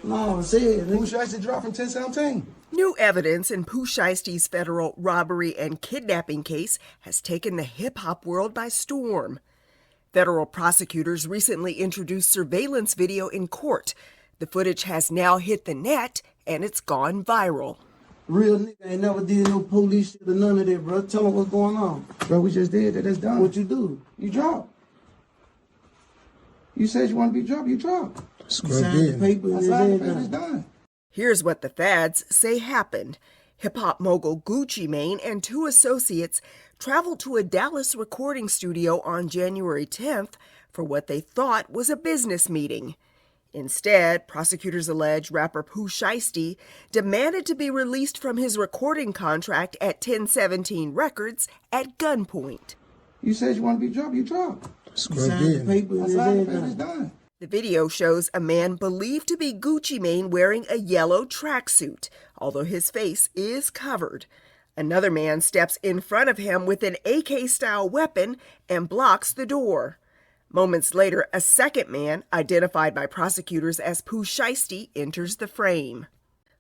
No, say it. Pooh Shiesty dropped from 1017. New evidence in Pooh Shiesty's federal robbery and kidnapping case has taken the hip-hop world by storm. Federal prosecutors recently introduced surveillance video in court. The footage has now hit the net, and it's gone viral. Real nigga ain't never did no police shit or none of that, bro. Tell them what's going on. Bro, we just did that. That's done. What you do? You drop. You said you want to be dropped. You drop. Sign the paper. I signed the paper. It's done. Here's what the feds say happened. Hip-hop mogul Gucci Mane and two associates traveled to a Dallas recording studio on January 10th for what they thought was a business meeting. Instead, prosecutors allege rapper Pooh Shiesty demanded to be released from his recording contract at 1017 Records at gunpoint. You said you want to be dropped. You drop. Sign the paper. I signed the paper. It's done. The video shows a man believed to be Gucci Mane wearing a yellow tracksuit, although his face is covered. Another man steps in front of him with an AK-style weapon and blocks the door. Moments later, a second man, identified by prosecutors as Pooh Shiesty, enters the frame.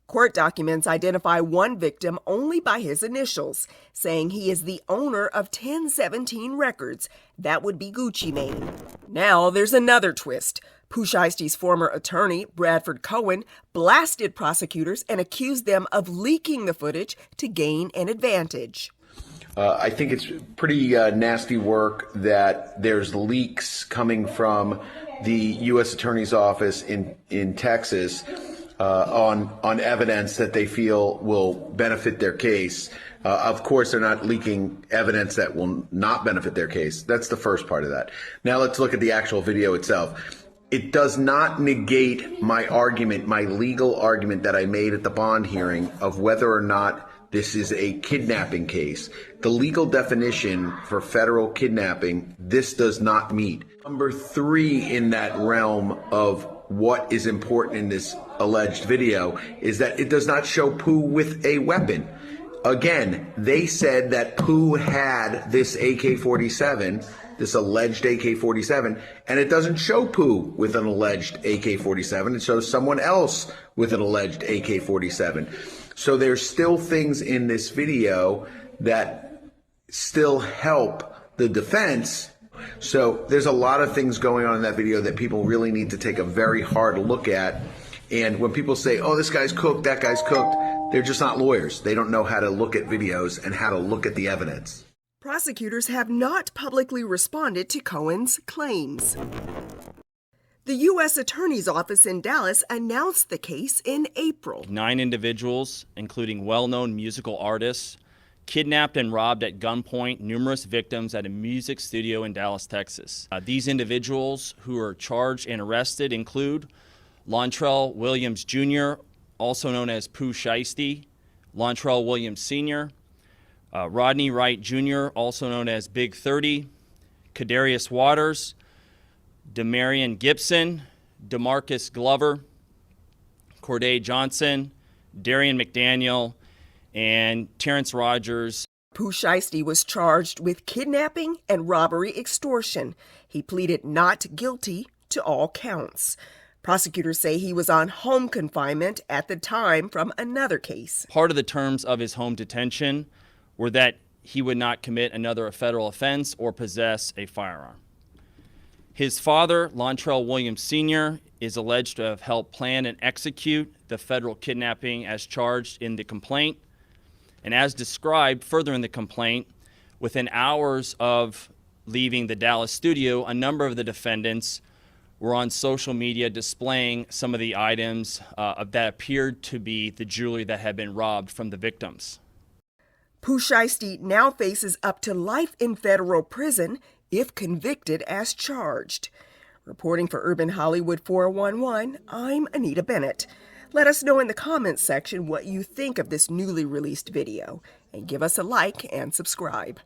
Court documents identify one victim only by his initials, saying he is the owner of 1017 Records. That would be Gucci Mane. Now there's another twist. Pooh Shiesty's former attorney, Bradford Cohen, blasted prosecutors and accused them of leaking the footage to gain an advantage. I think it's pretty nasty work that there's leaks coming from the U.S. Attorney's Office in Texas on evidence that they feel will benefit their case. Of course, they're not leaking evidence that will not benefit their case. That's the first part of that. Now let's look at the actual video itself. It does not negate my argument, my legal argument that I made at the bond hearing of whether or not this is a kidnapping case. The legal definition for federal kidnapping, this does not meet. Number 3 in that realm of what is important in this alleged video is that it does not show Pooh with a weapon. Again, they said that Pooh had this AK-47, this alleged AK-47, and it doesn't show Pooh with an alleged AK-47. It shows someone else with an alleged AK-47. So there's still things in this video that still help the defense. So there's a lot of things going on in that video that people really need to take a very hard look at. And when people say, oh, this guy's cooked, that guy's cooked, they're just not lawyers. They don't know how to look at videos and how to look at the evidence. Prosecutors have not publicly responded to Cohen's claims. The U.S. Attorney's Office in Dallas announced the case in April. 9 individuals, including well-known musical artists, kidnapped and robbed at gunpoint numerous victims at a music studio in Dallas, Texas. These individuals who are charged and arrested include Lontrell Williams Jr., also known as Pooh Shiesty, Lontrell Williams Sr., Rodney Wright Jr., also known as Big 30, Kadarius Waters, Demarion Gibson, DeMarcus Glover, Corday Johnson, Darian McDaniel, and Terrence Rogers. Pooh Shiesty was charged with kidnapping and robbery extortion. He pleaded not guilty to all counts. Prosecutors say he was on home confinement at the time from another case. Part of the terms of his home detention were that he would not commit another federal offense or possess a firearm. His father, Lontrell Williams Sr., is alleged to have helped plan and execute the federal kidnapping as charged in the complaint. And as described further in the complaint, within hours of leaving the Dallas studio, a number of the defendants were on social media displaying some of the items that appeared to be the jewelry that had been robbed from the victims. Pooh Shiesty now faces up to life in federal prison if convicted as charged. Reporting for Urban Hollywood 411, I'm Anita Bennett. Let us know in the comments section what you think of this newly released video, and give us a like and subscribe.